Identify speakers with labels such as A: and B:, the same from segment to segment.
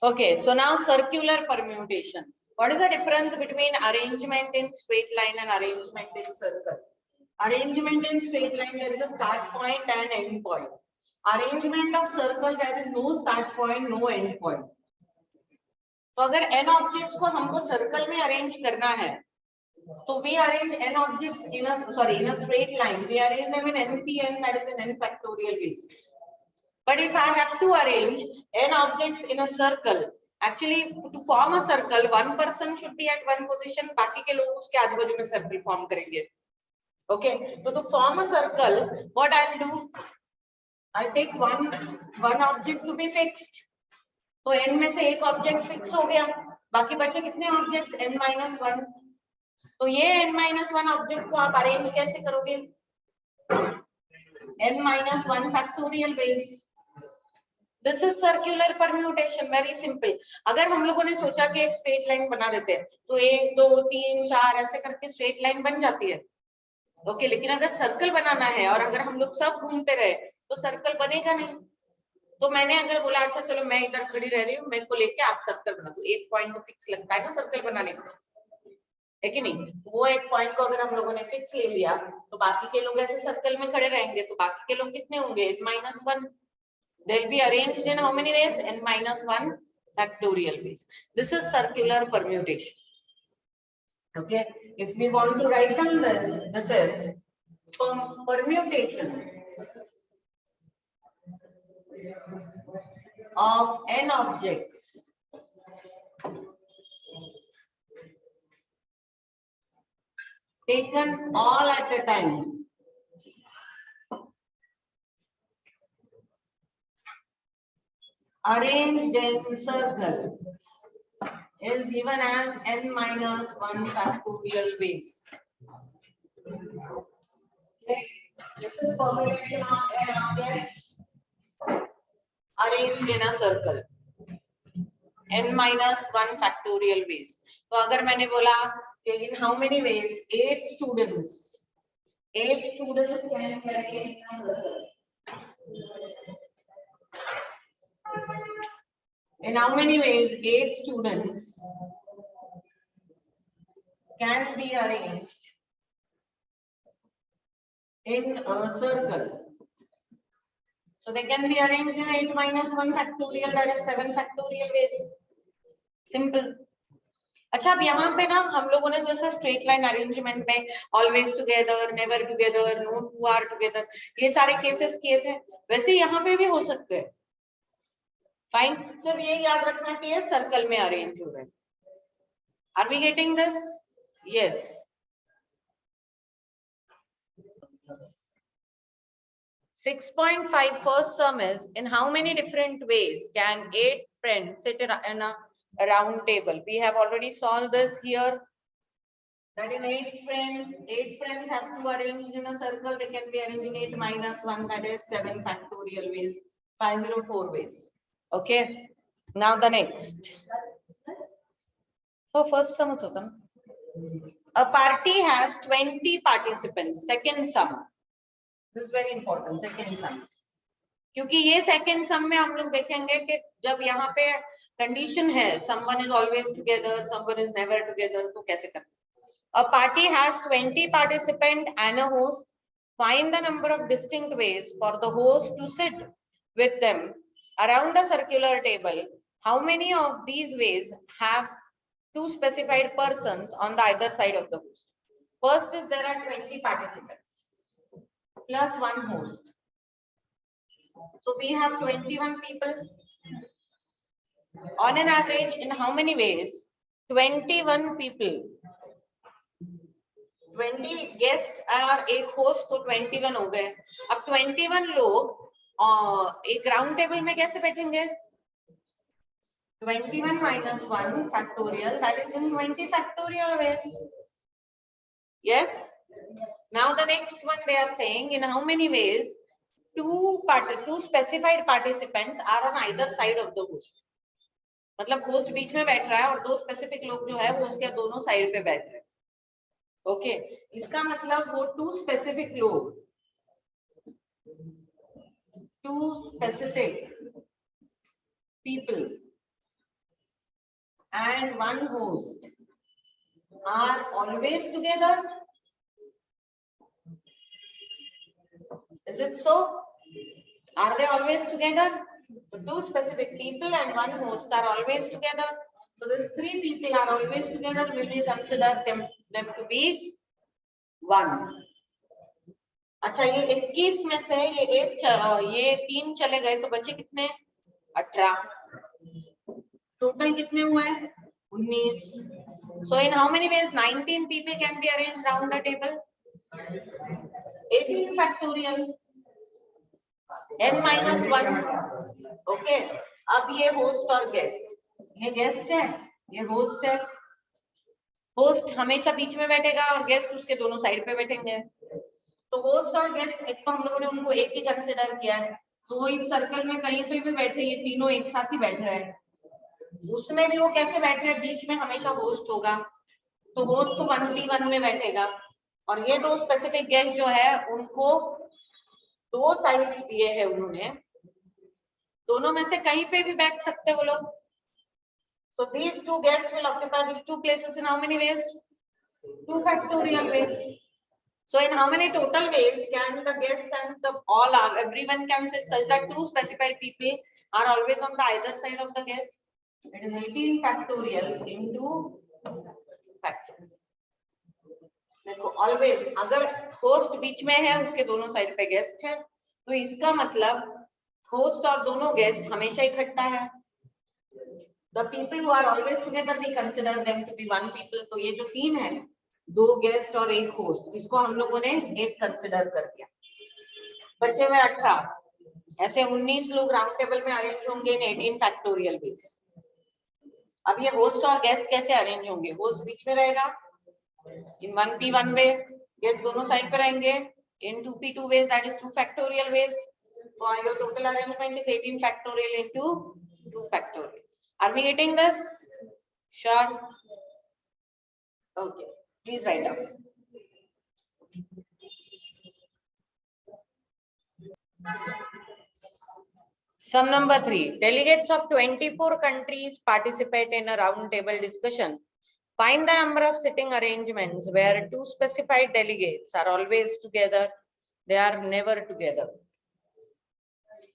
A: Okay, so now circular permutation. What is the difference between arrangement in straight line and arrangement in circle? Arrangement in straight line, there is a start point and end point. Arrangement of circle, there is no start point, no end point. तो अगर n objects को हमको circle में arrange करना है, तो we arrange n objects in a straight line. We arrange them in npn, that is in n factorial ways. But if I have to arrange n objects in a circle, actually to form a circle, one person should be at one position, बाकी के लोग उसके आजू बाजू में circle form करेंगे. Okay, so to form a circle, what I'll do? I'll take one object to be fixed. तो n में से एक ऑब्जेक्ट फिक्स हो गया, बाकी बचे कितने ऑब्जेक्ट्स? n-1. तो ये n-1 ऑब्जेक्ट को आप अरेंज कैसे करोगे? n-1 factorial base. This is circular permutation, very simple. अगर हम लोगों ने सोचा कि एक स्ट्रेट लाइन बना देते हैं, तो 1 2 3 4 ऐसे करके स्ट्रेट लाइन बन जाती है. ओके, लेकिन अगर सर्कल बनाना है और अगर हम लोग सब घूमते रहे तो सर्कल बनेगा नहीं. तो मैंने अगर बोला अच्छा चलो मैं इधर खड़ी रह रही हूँ, मेरे को लेके आप सर्कल बना दो. एक पॉइंट तो फिक्स लगता है ना सर्कल बनाने में, है कि नहीं? वो एक पॉइंट को अगर हम लोगों ने फिक्स ले लिया तो बाकी के लोग ऐसे सर्कल में खड़े रहेंगे. तो बाकी के लोग कितने होंगे? n-1. they'll be arranged in how many ways? n-1 factorial ways. This is circular permutation. Okay, if we want to write down this is permutation of n objects taken all at a time arranged in circle is given as n-1 factorial ways. Okay. This is permutation of n objects arranged in a circle, n-1 factorial ways. तो अगर मैंने बोला कि in how many ways? 8 students can be arranged in a circle. In how many ways 8 students can be arranged in a circle? So they can be arranged in 8-1 factorial, that is 7 factorial ways. Simple. अच्छा, अब यहाँ पे ना हम लोगों ने जैसे straight line arrangement में always together, never together, no two are together, ये सारे केसेस किए थे, वैसे यहाँ पे भी हो सकते हैं. फाइन, सिर्फ ये याद रखना कि ये सर्कल में अरेंज हो रहे हैं. Are we getting this? Yes. Six 6.5 first sum is in how many different ways can 8 friends sit in a round table? We have already solved this here. That in 8 friends have to arrange in a circle. They can be arranged in 8-1, that is 7 factorial ways, 504 ways. Okay. Now the next. So first sum is a party has 20 participants. Second sum. This is very important. Second sum. क्योंकि ये second sum में हम लोग देखेंगे कि जब यहाँ पे condition है someone is always together, someone is never together, तो कैसे करते? A party has 20 participants and a host. Find the number of distinct ways for the host to sit with them around a circular table. How many of these ways have 2 specified persons on the either side of the host? First is there are 20 participants plus 1 host. So we have 21 people. On an average, in how many ways? 21 people. 20 guests और एक host तो 21 हो गए. अब 21 लोग एक round table में कैसे बैठेंगे? 21 minus 1 factorial, that is in 20 factorial ways. Yes. Now the next one they are saying in how many ways 2 specified participants are on either side of the host. मतलब host बीच में बैठ रहा है और 2 specific लोग जो है वो उसके दोनों साइड पे बैठ रहे हैं. ओके, इसका मतलब वो 2 specific लोग, 2 specific people and one host are always together? Is it so? Are they always together? So two specific people and one host are always together. So these three people are always together. Will we consider them to be one? अच्छा, ये 21 में से ये 3 चले गए तो बचे कितने? 18. टोटल कितने हुए? 19. So in how many ways 19 people can be arranged round the table? 18 factorial n minus 1. Okay, अब ये होस्ट और गेस्ट, ये गेस्ट है, ये होस्ट है. होस्ट हमेशा बीच में बैठेगा और गेस्ट उसके दोनों साइड पे बैठेंगे. तो होस्ट और गेस्ट एक तो हम लोगों ने उनको एक ही कंसिडर किया है, तो वो इस सर्कल में कहीं पे भी बैठे, ये तीनों एक साथ ही बैठ रहे हैं. उसमें भी वो कैसे बैठ रहे हैं? बीच में हमेशा होस्ट होगा, तो होस्ट तो 1p1 में बैठेगा. और ये दो स्पेसिफिक गेस्ट जो है उनको दो साइड्स दिए हैं उन्होंने, दोनों में से कहीं पे भी बैठ सकते वो लोग. So these two guests will occupy these two places in how many ways? 2 factorial ways. So in how many total ways can the guest and the everyone can sit such that two specified people are always on the either side of the guest? It is 18 factorial into factorial. देखो always अगर host बीच में है, उसके दोनों side पे guest है, तो इसका मतलब host और दोनों guest हमेशा इकट्ठा है. The people who are always together we consider them to be one people. तो ये जो तीन है, दो गेस्ट और एक होस्ट, इसको हम लोगों ने एक कंसिडर कर दिया. बचे हुए 18, ऐसे 19 लोग राउंड टेबल में अरेंज होंगे इन 18 फैक्टोरियल वेज. अब ये होस्ट और गेस्ट कैसे अरेंज होंगे? होस्ट बीच में रहेगा इन 1p1 वे, गेस्ट दोनों साइड पे रहेंगे इन 2p2 ways, that is 2 factorial ways. तो your total arrangement is 18 factorial into 2 factorial. Are we getting this? Sure. Okay. Please write down. Sum number 3. Delegates of 24 countries participate in a round table discussion. Find the number of sitting arrangements where two specified delegates are always together. They are never together.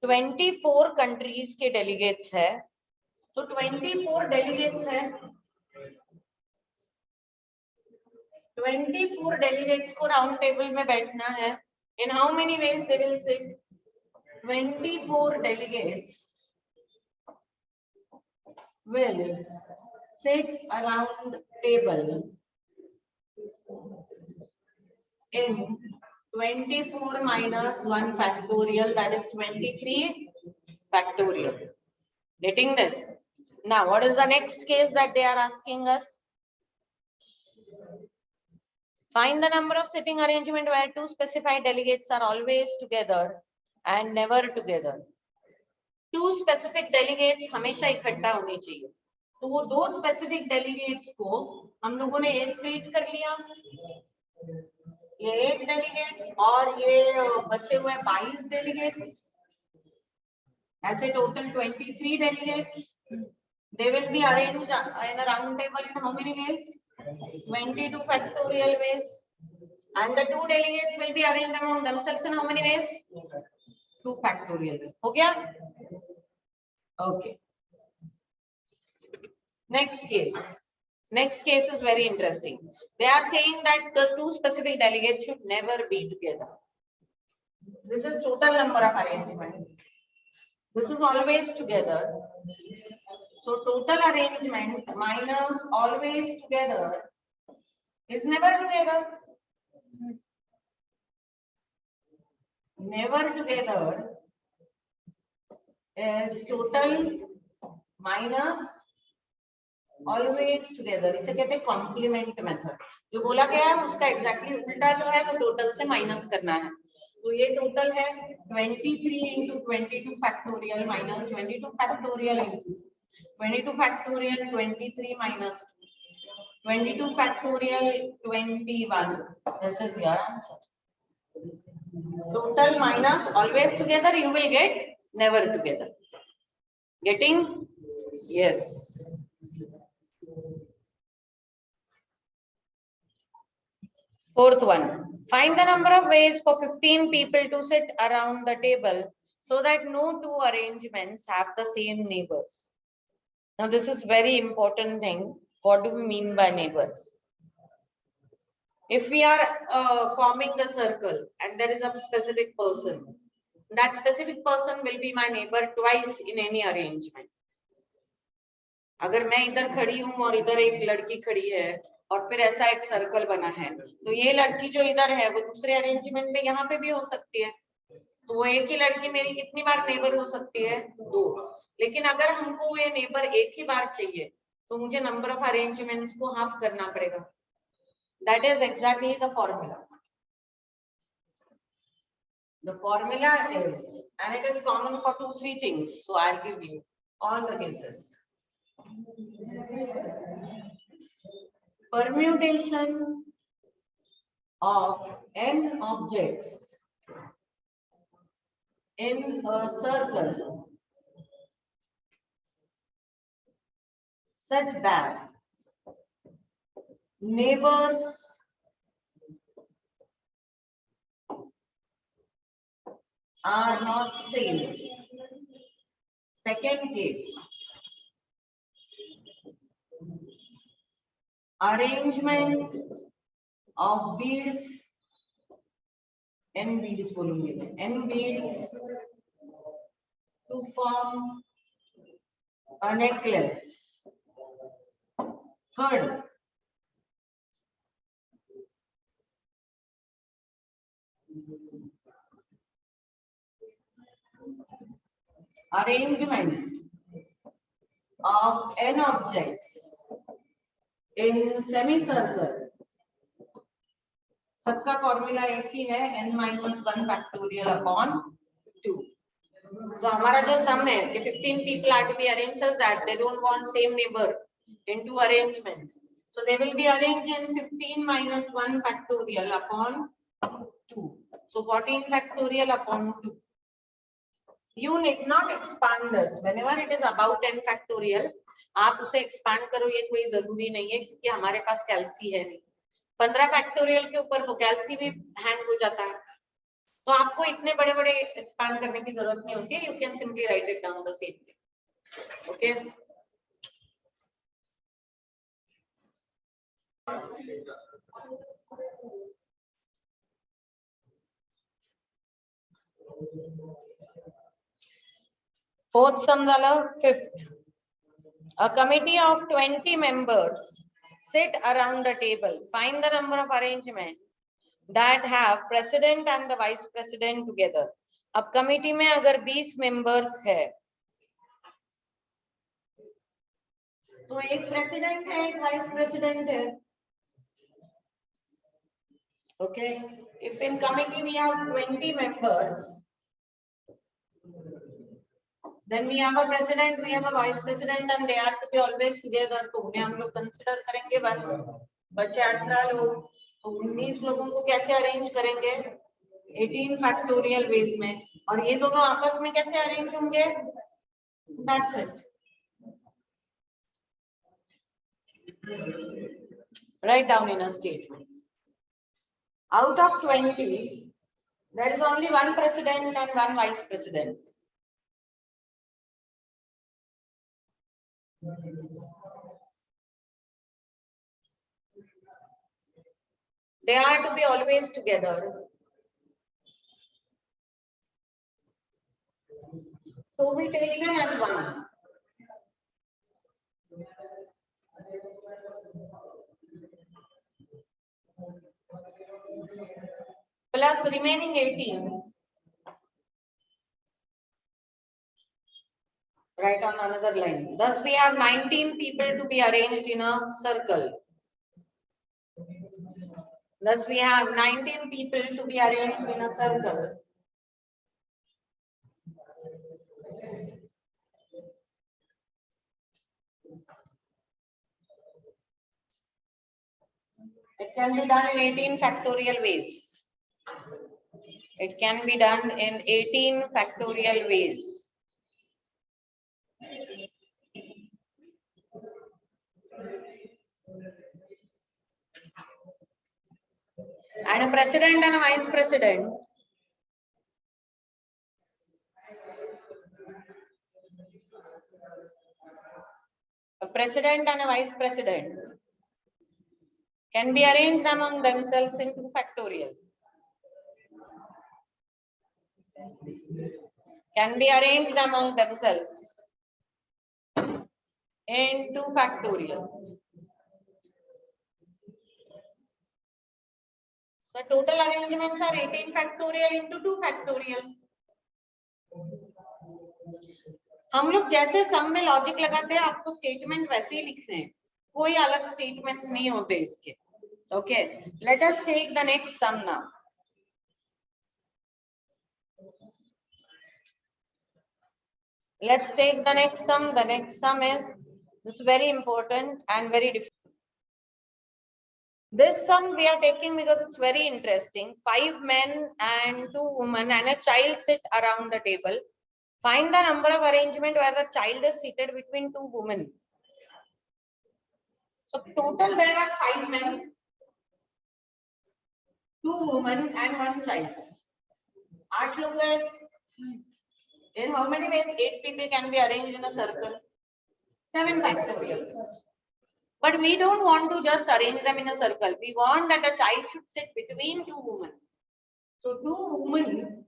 A: 24 countries के delegates है, तो 24 delegates है. 24 delegates को round table में बैठना है. In how many ways they will sit? 24 delegates will sit around table in 24 minus 1 factorial, that is 23 factorial. Getting this? Now, what is the next case that they are asking us? Find the number of sitting arrangement where two specified delegates are always together and never together. Two specific delegates हमेशा इकट्ठा होने चाहिए. तो वो दो specific delegates को हम लोगों ने एक ट्रीट कर लिया. ये एक डेलीगेट और ये बचे हुए 22 डेलीगेट्स, ऐसे total 23 delegates. They will be arranged in a round table in how many ways? 22 factorial ways. And the two delegates will be arranged among themselves in how many ways? 2 factorial ways. हो गया? Okay. Next case. Next case is very interesting. They are saying that the two specific delegates should never be together. This is total number of arrangement. This is always together. So total arrangement minus always together is never together. Never together is total minus always together. इसे कहते हैं complement method. जो बोला गया है उसका exactly उल्टा जो है वो टोटल से माइनस करना है. तो ये टोटल है 23 into 22 factorial minus 22 factorial into 22 factorial 23 minus 22 factorial 21. This is your answer. Total minus always together, you will get never together. Getting? Yes. Fourth one, find the number of ways for 15 people to sit around the table so that no two arrangements have the same neighbors. Now this is very important thing. What do we mean by neighbors? If we are forming a circle and there is a specific person, that specific person will be my neighbor twice in any arrangement. अगर मैं इधर खड़ी हूँ और इधर एक लड़की खड़ी है और फिर ऐसा एक सर्कल बना है, तो ये लड़की जो इधर है वो दूसरे अरेंजमेंट में यहाँ पे भी हो सकती है, तो वो एक ही लड़की मेरी कितनी बार नेबर हो सकती है? 2। लेकिन अगर हमको ये नेबर एक ही बार चाहिए तो मुझे नंबर ऑफ अरेंजमेंट्स को हाफ करना पड़ेगा. That is exactly the formula. The formula is, and it is common for 2-3 things, so I'll give you all the cases. Permutation of n objects in a circle such that neighbors are not same. Second case, arrangement of beads, n beads बोलूंगी मैं, n beads to form a necklace. Third, arrangement of n objects in semicircle. सबका formula एक ही है, n minus 1 factorial upon 2. तो हमारा जो सम है कि 15 people are to be arranged such that they don't want same neighbor in 2 arrangements. So they will be arranged in 15 minus 1 factorial upon 2. So 14 factorial upon 2. You need not expand this. Whenever it is about 10 factorial, आप उसे expand करो, ये कोई जरूरी नहीं है क्योंकि हमारे पास कैल्सी है नहीं. 15 फैक्टोरियल के ऊपर तो कैल्सी भी हैंग हो जाता है, तो आपको इतने बड़े बड़े एक्सपांड करने की जरूरत नहीं होती है. You can simply write it down the same way. Okay, fourth sum झालं. Fifth, a committee of 20 members sit around a table. Find the number of arrangement that have president and the vice president together. अब committee में अगर 20 members है तो एक president है, एक vice president है. Okay, if in committee we have 20 members, then we have a president, we have a vice president and they are to be always together. तो उन्हें हम लोग कंसीडर करेंगे 1. बच्चे 18 लोग, तो 19 लोगों को कैसे अरेंज करेंगे? 18 फैक्टोरियल वेज में. और ये दोनों आपस में कैसे अरेंज होंगे? That's it. Write down in a statement. Out of 20, there is only 1 president and 1 vice president. They are to be always together. So we take them as 1. Plus remaining 18. Write on another line. Thus we have 19 people to be arranged in a circle. Thus we have 19 people to be arranged in a circle. It can be done in 18 factorial ways. It can be done in 18 factorial ways. president and a vice president. A president and a vice president can be arranged among themselves in 2 factorial. Can be arranged among themselves in 2 factorial. So total arrangements are 18 factorial into 2 factorial. हम लोग जैसे सम में logic लगाते हैं आपको statement वैसे ही लिखने हैं, कोई अलग स्टेटमेंट्स नहीं होते इसके. Okay, let us take the next sum now. Let's take the next sum. The next sum is this very important and very different. This sum we are taking because it's very interesting. 5 men and 2 women and a child sit around the table. Find the number of arrangement where the child is seated between 2 women. So total there are 5 men, 2 women and 1 child. 8 लोग हैं. In how many ways 8 people can be arranged in a circle? 7 factorial. But we don't want to just arrange them in a circle. We want that a child should sit between 2 women. So 2 women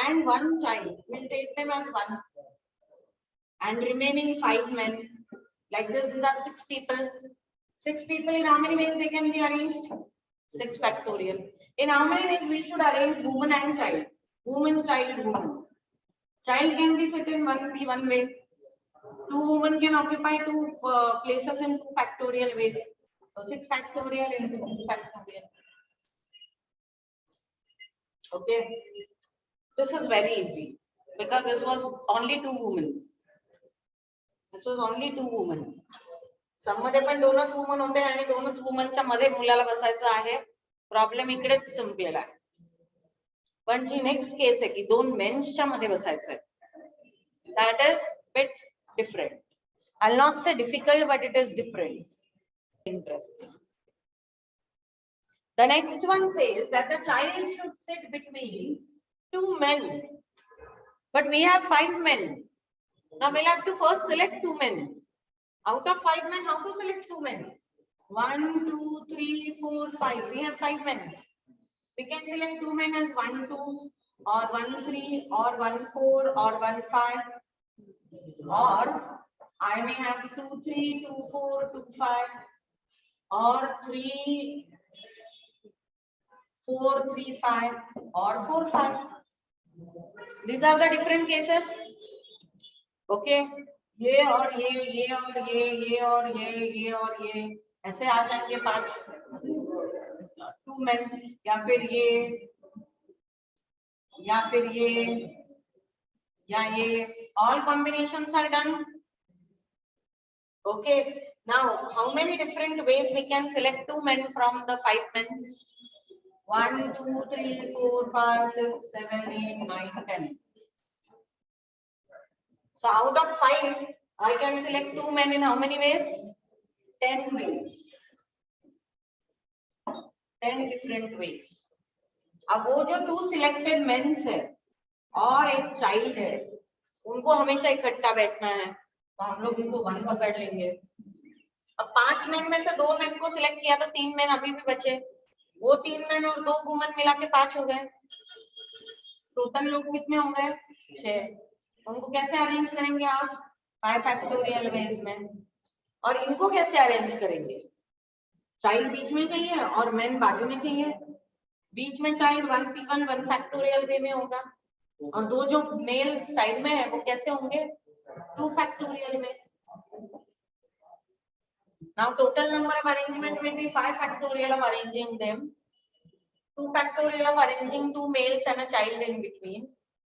A: and 1 child, we'll take them as 1. And remaining 5 men. Like this, these are 6 people. 6 people, in how many ways they can be arranged? 6 factorial. In how many ways we should arrange woman and child? Woman, child, woman. Child can be sit in one way. 2 women can occupy 2 places in 2 factorial ways. So 6 factorial into 2 factorial. Okay. This is very easy because this was only 2 women. This was only 2 women. सममध्ये पण 2च woman होते आणि 2च वुमनच्या मध्ये मुलाला बसायचं आहे. Problem इकडेच संपलेला आहे. पण जी नेक्स्ट केस आहे की 2 मेन्सच्या मध्ये बसायचं आहे. That is bit different. I'll not say difficult, but it is different. Interesting. The next one says that the child should sit between 2 men. But we have 5 men. Now we'll have to first select 2 men. Out of 5 men, how to select 2 men? 1, 2, 3, 4, 5. We have 5 men. We can select 2 men as 1, 2, or 1, 3, or 1, 4, or 1, 5. Or I may have 2, 3, 2, 4, 2, 5. Or 3, 4, 3, 5. Or 4, 5. These are the different cases. Okay. ये और ये और ये और ये और ये ऐसे आ जाएंगे 5 2 men या फिर ये या फिर ये या ये. All combinations are done. Okay. Now how many different ways we can select 2 men from the 5 men? 1, 2, 3, 4, 5, 6, 7, 8, 9, 10. So out of 5, I can select 2 men in how many ways? 10 ways. 10 different ways. अब वो जो 2 selected men है और एक child है, उनको हमेशा इकट्ठा बैठना है, तो हम लोग उनको 1 पकड़ लेंगे. अब 5 men में से 2 men को सिलेक्ट किया तो 3 men अभी भी बचे. वो 3 men और 2 वुमन मिला के 5 हो गए. टोटल लोग कितने हो गए? 6. उनको कैसे अरेंज करेंगे आप? 5 फैक्टोरियल वेज में. और इनको कैसे अरेंज करेंगे? चाइल्ड बीच में चाहिए और मेन बाजू में चाहिए. बीच में चाइल्ड 1p1 1 फैक्टोरियल वे में होगा और 2 जो मेल साइड में है वो कैसे होंगे? 2 फैक्टोरियल में. Now total number of arrangement will be 5 factorial of arranging them, 2 factorial of arranging 2 males and a child in between,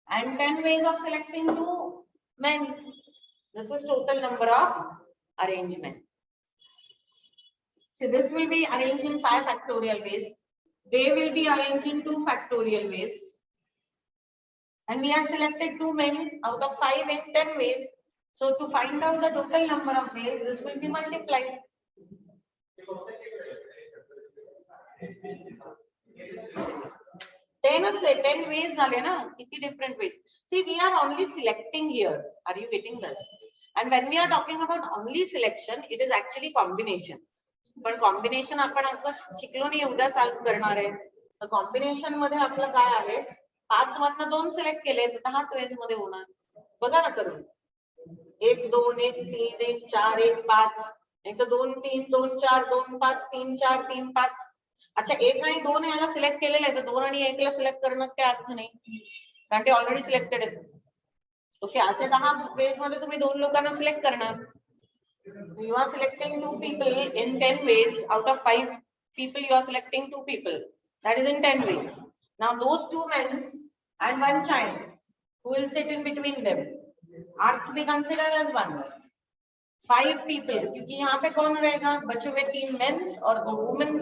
A: and 10 ways of selecting 2 men. This is total number of arrangement. So this will be arranged in 5 factorial ways. They will be arranged in 2 factorial ways. And we have selected 2 men out of 5 in 10 ways. So to find out the total number of ways, this will be multiplied. 10 ways झाले ना, किती different ways. See, we are only selecting here. Are you getting this? And when we are talking about only selection, it is actually combination. पण combination आपण आता शिकलो नाही, उद्या चालू करणार आहे. तर कॉम्बिनेशन मध्ये आपलं काय आहे, 5 मधनं 2 सिलेक्ट केले तर 10 वेज मध्ये होणार. बघा ना करून, 1 2 1 3 1 4 1 5, एक तर 2 3 2 4 2 5 3 4 3 5. अच्छा, 1 आणि 2 याला सिलेक्ट केलेलं आहे, तर 2 आणि 1 ला सिलेक्ट करण्यात काय अर्थ नाही, कारण ते ऑलरेडी सिलेक्टेड आहेत. ओके, असे 10 वेज मध्ये तुम्ही 2 लोकांना सिलेक्ट करणार. You are selecting 2 people in 10 ways. Out of 5 people, you are selecting 2 people. That is in 10 ways. Now, those 2 men and 1 child who will sit in between them are to be considered as 1. 5 people, क्योंकि यहाँ पे कौन रहेगा, बचे हुए 3 men और 2 women.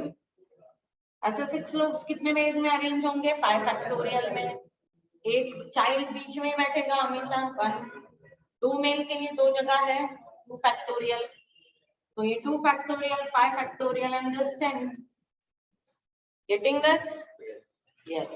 A: ऐसे 6 लोग कितने वेज में अरेंज होंगे, 5 फैक्टोरियल में. एक चाइल्ड बीच में बैठेगा हमेशा 1. 2 मेल के लिए 2 जगह है, 2 फैक्टोरियल. So ये 2 factorial, 5 factorial and this 10. Getting this? Yes.